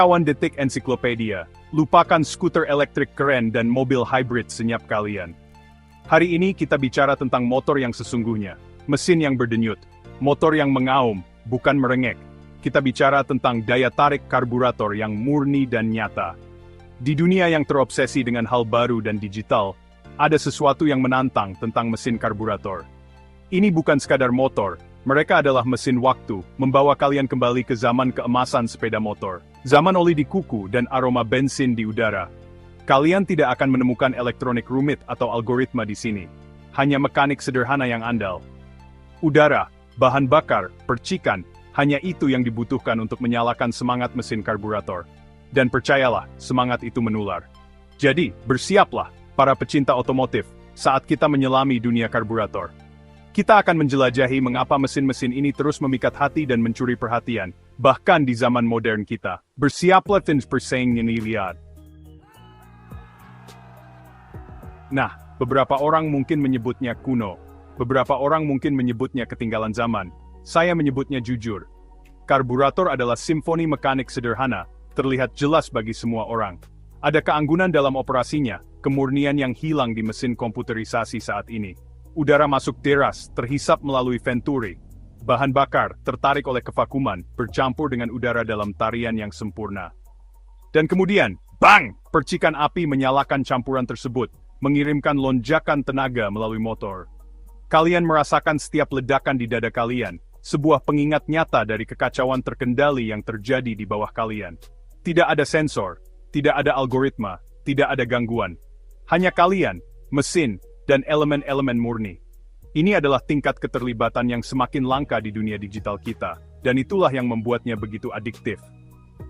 Kawan detik ensiklopedia, lupakan skuter elektrik keren dan mobil hybrid senyap kalian. Hari ini kita bicara tentang motor yang sesungguhnya, mesin yang berdenyut, motor yang mengaum, bukan merengek. Kita bicara tentang daya tarik karburator yang murni dan nyata. Di dunia yang terobsesi dengan hal baru dan digital, ada sesuatu yang menantang tentang mesin karburator. Ini bukan sekadar motor, mereka adalah mesin waktu, membawa kalian kembali ke zaman keemasan sepeda motor. Zaman oli di kuku dan aroma bensin di udara. Kalian tidak akan menemukan elektronik rumit atau algoritma di sini. Hanya mekanik sederhana yang andal. Udara, bahan bakar, percikan, hanya itu yang dibutuhkan untuk menyalakan semangat mesin karburator. Dan percayalah, semangat itu menular. Jadi, bersiaplah, para pecinta otomotif, saat kita menyelami dunia karburator. Kita akan menjelajahi mengapa mesin-mesin ini terus memikat hati dan mencuri perhatian, bahkan di zaman modern kita. Bersiaplah dan bersaing ini lihat. Nah, beberapa orang mungkin menyebutnya kuno. Beberapa orang mungkin menyebutnya ketinggalan zaman. Saya menyebutnya jujur. Karburator adalah simfoni mekanik sederhana, terlihat jelas bagi semua orang. Ada keanggunan dalam operasinya, kemurnian yang hilang di mesin komputerisasi saat ini. Udara masuk deras, terhisap melalui venturi. Bahan bakar, tertarik oleh kevakuman, bercampur dengan udara dalam tarian yang sempurna. Dan kemudian, bang! Percikan api menyalakan campuran tersebut, mengirimkan lonjakan tenaga melalui motor. Kalian merasakan setiap ledakan di dada kalian, sebuah pengingat nyata dari kekacauan terkendali yang terjadi di bawah kalian. Tidak ada sensor, tidak ada algoritma, tidak ada gangguan. Hanya kalian, mesin, dan elemen-elemen murni. Ini adalah tingkat keterlibatan yang semakin langka di dunia digital kita, dan itulah yang membuatnya begitu adiktif.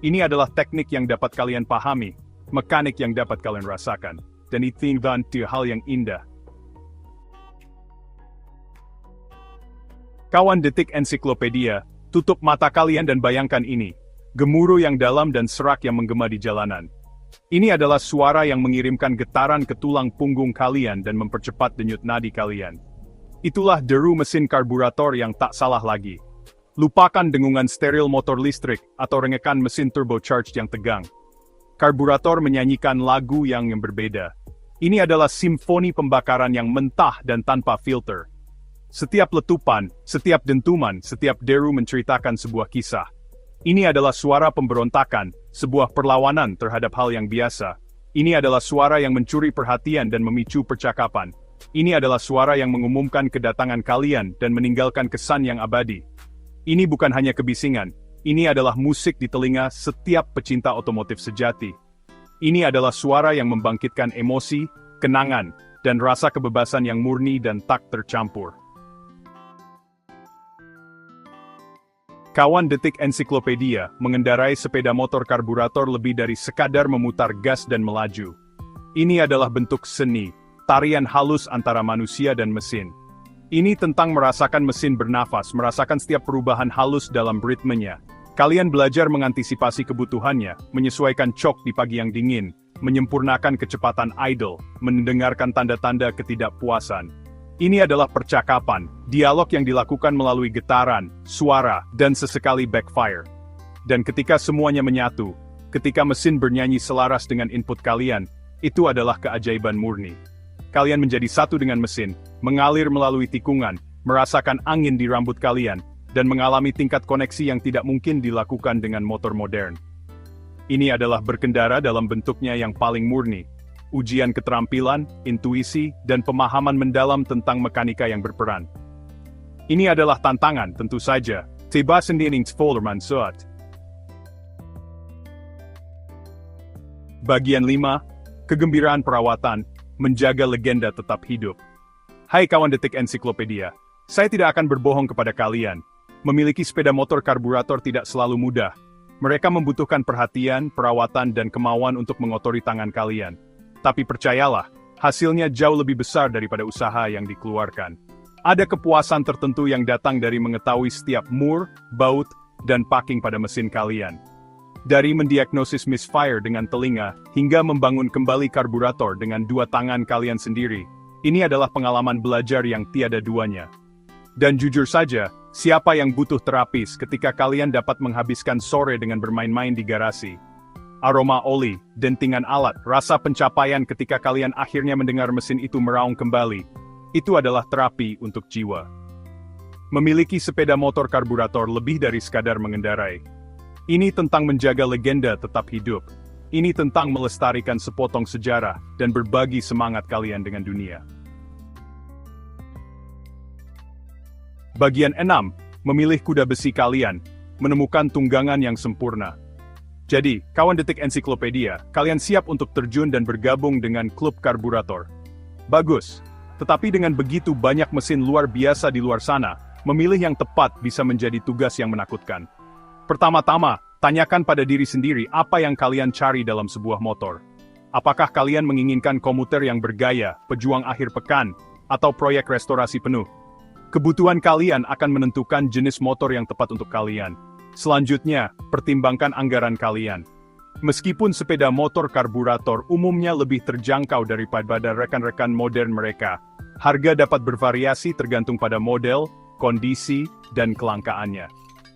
Ini adalah teknik yang dapat kalian pahami, mekanik yang dapat kalian rasakan, dan itu hal yang indah. Kawan detik ensiklopedia, tutup mata kalian dan bayangkan ini, gemuruh yang dalam dan serak yang menggema di jalanan. Ini adalah suara yang mengirimkan getaran ke tulang punggung kalian dan mempercepat denyut nadi kalian. Itulah deru mesin karburator yang tak salah lagi. Lupakan dengungan steril motor listrik atau rengekan mesin turbocharged yang tegang. Karburator menyanyikan lagu yang berbeda. Ini adalah simfoni pembakaran yang mentah dan tanpa filter. Setiap letupan, setiap dentuman, setiap deru menceritakan sebuah kisah. Ini adalah suara pemberontakan, sebuah perlawanan terhadap hal yang biasa. Ini adalah suara yang mencuri perhatian dan memicu percakapan. Ini adalah suara yang mengumumkan kedatangan kalian dan meninggalkan kesan yang abadi. Ini bukan hanya kebisingan, ini adalah musik di telinga setiap pecinta otomotif sejati. Ini adalah suara yang membangkitkan emosi, kenangan, dan rasa kebebasan yang murni dan tak tercampur. Kawan detik ensiklopedia, mengendarai sepeda motor karburator lebih dari sekadar memutar gas dan melaju. Ini adalah bentuk seni, tarian halus antara manusia dan mesin. Ini tentang merasakan mesin bernafas, merasakan setiap perubahan halus dalam ritmenya. Kalian belajar mengantisipasi kebutuhannya, menyesuaikan cok di pagi yang dingin, menyempurnakan kecepatan idle, mendengarkan tanda-tanda ketidakpuasan. Ini adalah percakapan, dialog yang dilakukan melalui getaran, suara, dan sesekali backfire. Dan ketika semuanya menyatu, ketika mesin bernyanyi selaras dengan input kalian, itu adalah keajaiban murni. Kalian menjadi satu dengan mesin, mengalir melalui tikungan, merasakan angin di rambut kalian, dan mengalami tingkat koneksi yang tidak mungkin dilakukan dengan motor modern. Ini adalah berkendara dalam bentuknya yang paling murni. Ujian keterampilan, intuisi, dan pemahaman mendalam tentang mekanika yang berperan. Ini adalah tantangan, tentu saja. Bagian 5. Kegembiraan perawatan, menjaga legenda tetap hidup. Hai kawan detik ensiklopedia, saya tidak akan berbohong kepada kalian. Memiliki sepeda motor karburator tidak selalu mudah. Mereka membutuhkan perhatian, perawatan, dan kemauan untuk mengotori tangan kalian. Tapi percayalah, hasilnya jauh lebih besar daripada usaha yang dikeluarkan. Ada kepuasan tertentu yang datang dari mengetahui setiap mur, baut, dan packing pada mesin kalian. Dari mendiagnosis misfire dengan telinga, hingga membangun kembali karburator dengan dua tangan kalian sendiri, ini adalah pengalaman belajar yang tiada duanya. Dan jujur saja, siapa yang butuh terapis ketika kalian dapat menghabiskan sore dengan bermain-main di garasi? aroma oli, dentingan alat, rasa pencapaian ketika kalian akhirnya mendengar mesin itu meraung kembali. Itu adalah terapi untuk jiwa. Memiliki sepeda motor karburator lebih dari sekadar mengendarai. Ini tentang menjaga legenda tetap hidup. Ini tentang melestarikan sepotong sejarah dan berbagi semangat kalian dengan dunia. Bagian 6. Memilih kuda besi kalian, menemukan tunggangan yang sempurna. Jadi, kawan detik ensiklopedia, kalian siap untuk terjun dan bergabung dengan klub karburator. Bagus. Tetapi dengan begitu banyak mesin luar biasa di luar sana, memilih yang tepat bisa menjadi tugas yang menakutkan. Pertama-tama, tanyakan pada diri sendiri apa yang kalian cari dalam sebuah motor. Apakah kalian menginginkan komuter yang bergaya, pejuang akhir pekan, atau proyek restorasi penuh? Kebutuhan kalian akan menentukan jenis motor yang tepat untuk kalian. Selanjutnya, pertimbangkan anggaran kalian. Meskipun sepeda motor karburator umumnya lebih terjangkau daripada rekan-rekan modern mereka, harga dapat bervariasi tergantung pada model, kondisi, dan kelangkaannya.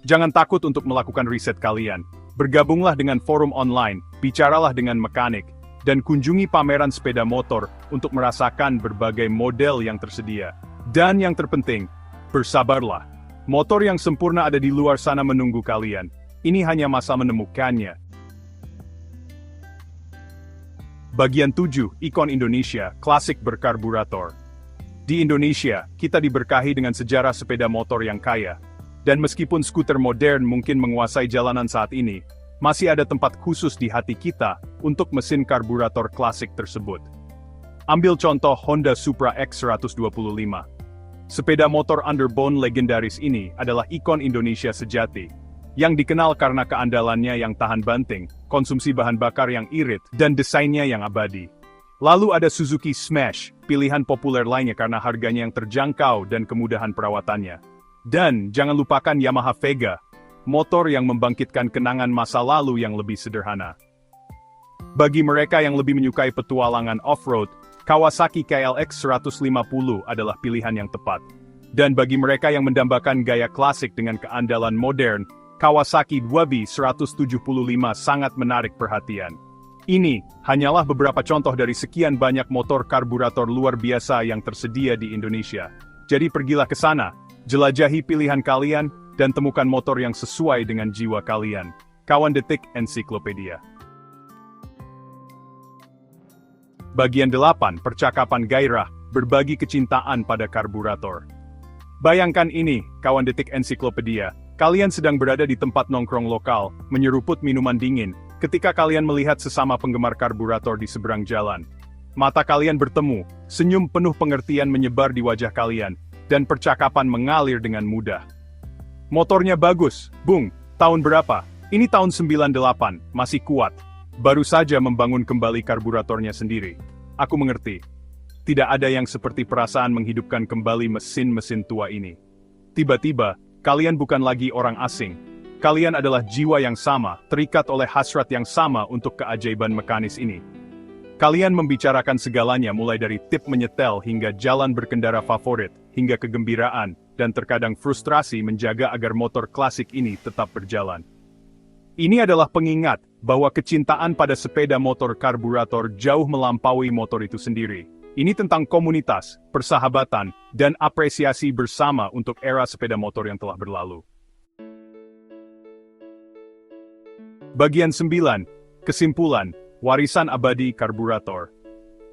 Jangan takut untuk melakukan riset kalian. Bergabunglah dengan forum online, bicaralah dengan mekanik, dan kunjungi pameran sepeda motor untuk merasakan berbagai model yang tersedia. Dan yang terpenting, bersabarlah. Motor yang sempurna ada di luar sana menunggu kalian. Ini hanya masa menemukannya. Bagian 7, ikon Indonesia, klasik berkarburator. Di Indonesia, kita diberkahi dengan sejarah sepeda motor yang kaya. Dan meskipun skuter modern mungkin menguasai jalanan saat ini, masih ada tempat khusus di hati kita untuk mesin karburator klasik tersebut. Ambil contoh Honda Supra X125. Sepeda motor underbone legendaris ini adalah ikon Indonesia sejati, yang dikenal karena keandalannya yang tahan banting, konsumsi bahan bakar yang irit, dan desainnya yang abadi. Lalu ada Suzuki Smash, pilihan populer lainnya karena harganya yang terjangkau dan kemudahan perawatannya. Dan jangan lupakan Yamaha Vega, motor yang membangkitkan kenangan masa lalu yang lebih sederhana. Bagi mereka yang lebih menyukai petualangan off-road, Kawasaki KLX 150 adalah pilihan yang tepat. Dan bagi mereka yang mendambakan gaya klasik dengan keandalan modern, Kawasaki 2B 175 sangat menarik perhatian. Ini hanyalah beberapa contoh dari sekian banyak motor karburator luar biasa yang tersedia di Indonesia. Jadi pergilah ke sana, jelajahi pilihan kalian, dan temukan motor yang sesuai dengan jiwa kalian. Kawan detik ensiklopedia. Bagian 8, percakapan gairah, berbagi kecintaan pada karburator. Bayangkan ini, kawan detik ensiklopedia, kalian sedang berada di tempat nongkrong lokal, menyeruput minuman dingin, ketika kalian melihat sesama penggemar karburator di seberang jalan. Mata kalian bertemu, senyum penuh pengertian menyebar di wajah kalian, dan percakapan mengalir dengan mudah. Motornya bagus, Bung, tahun berapa? Ini tahun 98, masih kuat. Baru saja membangun kembali karburatornya sendiri. Aku mengerti. Tidak ada yang seperti perasaan menghidupkan kembali mesin-mesin tua ini. Tiba-tiba, kalian bukan lagi orang asing. Kalian adalah jiwa yang sama, terikat oleh hasrat yang sama untuk keajaiban mekanis ini. Kalian membicarakan segalanya mulai dari tip menyetel hingga jalan berkendara favorit, hingga kegembiraan, dan terkadang frustrasi menjaga agar motor klasik ini tetap berjalan. Ini adalah pengingat bahwa kecintaan pada sepeda motor karburator jauh melampaui motor itu sendiri. Ini tentang komunitas, persahabatan, dan apresiasi bersama untuk era sepeda motor yang telah berlalu. Bagian 9. Kesimpulan, warisan abadi karburator.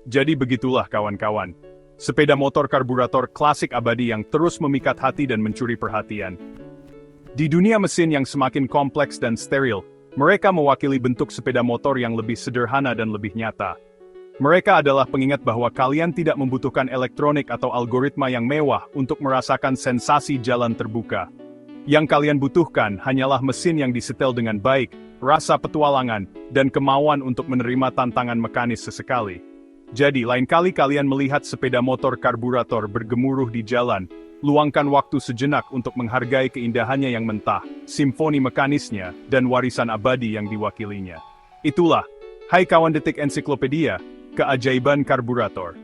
Jadi begitulah kawan-kawan. Sepeda motor karburator klasik abadi yang terus memikat hati dan mencuri perhatian. Di dunia mesin yang semakin kompleks dan steril, mereka mewakili bentuk sepeda motor yang lebih sederhana dan lebih nyata. Mereka adalah pengingat bahwa kalian tidak membutuhkan elektronik atau algoritma yang mewah untuk merasakan sensasi jalan terbuka. Yang kalian butuhkan hanyalah mesin yang disetel dengan baik, rasa petualangan, dan kemauan untuk menerima tantangan mekanis sesekali. Jadi, lain kali kalian melihat sepeda motor karburator bergemuruh di jalan, luangkan waktu sejenak untuk menghargai keindahannya yang mentah, simfoni mekanisnya, dan warisan abadi yang diwakilinya. Itulah, hai kawan detik ensiklopedia, keajaiban karburator.